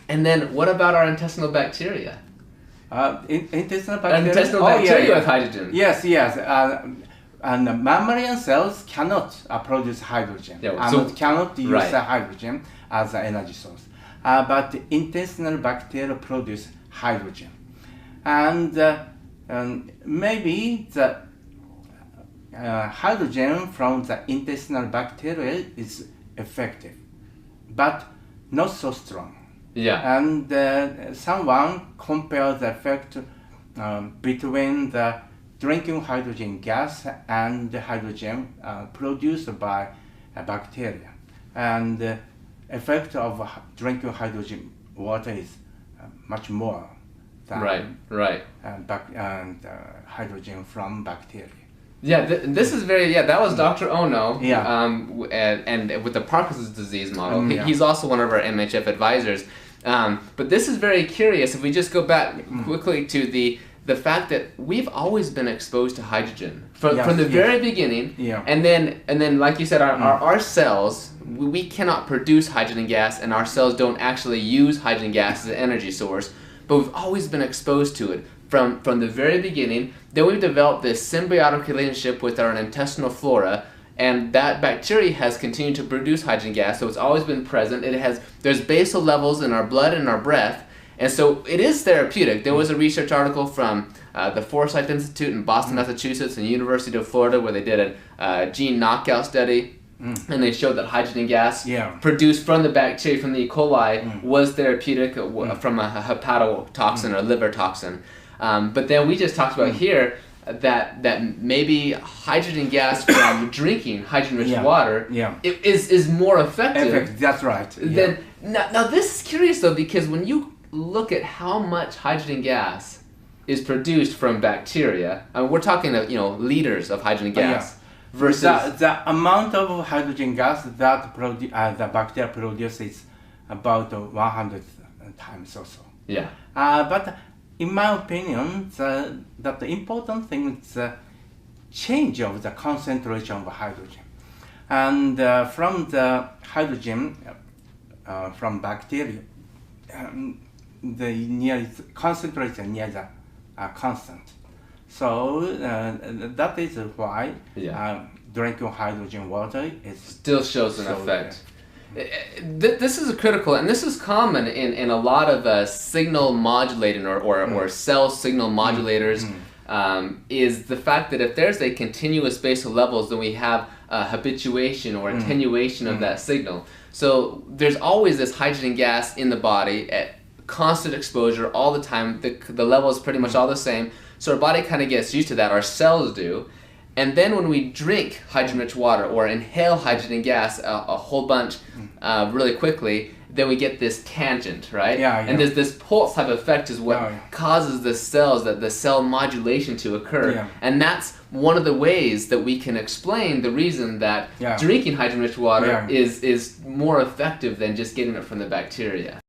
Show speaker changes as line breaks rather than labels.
And then what about our intestinal bacteria?
Intestinal bacteria.
Intestinal bacteria with hydrogen.
Yes, yes. And mammalian cells cannot produce hydrogen.
Yeah, so,
cannot use hydrogen as an energy source. But intestinal bacteria produce hydrogen. And maybe the hydrogen from the intestinal bacteria is effective, but not so strong.
Yeah.
And someone compared the effect between the drinking hydrogen gas and the hydrogen produced by bacteria. And the effect of drinking hydrogen water is much more than hydrogen from bacteria.
Yeah, this is very, that was Dr. Ono,
Yeah.
and with the Parkinson's disease model. He's also one of our MHF advisors. But this is very curious. If we just go back quickly to the fact that we've always been exposed to hydrogen from the very beginning, and then like you said, our cells, we cannot produce hydrogen gas, and our cells don't actually use hydrogen gas as an energy source, but we've always been exposed to it from the very beginning. Then we've developed this symbiotic relationship with our intestinal flora, and that bacteria has continued to produce hydrogen gas, so it's always been present. There's basal levels in our blood and our breath, and so it is therapeutic. There was a research article from the Forsyth Institute in Boston, Massachusetts, and the University of Florida where they did a gene knockout study, and they showed that hydrogen gas produced from the bacteria, from the E. coli, was therapeutic from a hepatotoxin or liver toxin. But then we just talked about here that maybe hydrogen gas from drinking hydrogen-rich water is more effective.
That's right.
Now this is curious though, because when you look at how much hydrogen gas is produced from bacteria, I mean, we're talking liters of hydrogen gas. Versus
the amount of hydrogen gas that the bacteria produces is about 100 times or so.
Yeah.
But in my opinion, the important thing is the change of the concentration of hydrogen. And from the hydrogen from bacteria, the concentration near the constant. So that is why drinking hydrogen water
still shows an effect. This is critical, and this is common in a lot of signal modulating or cell signal modulators, is the fact that if there's a continuous basal levels, then we have habituation or attenuation of that signal. So there's always this hydrogen gas in the body at constant exposure all the time. The level is pretty much all the same. So our body kind of gets used to that, our cells do. And then when we drink hydrogen-rich water or inhale hydrogen gas a whole bunch really quickly, then we get this tangent, right? And there's this pulse type effect is what causes the cells, the cell modulation to occur. And that's one of the ways that we can explain the reason that drinking hydrogen-rich water is more effective than just getting it from the bacteria.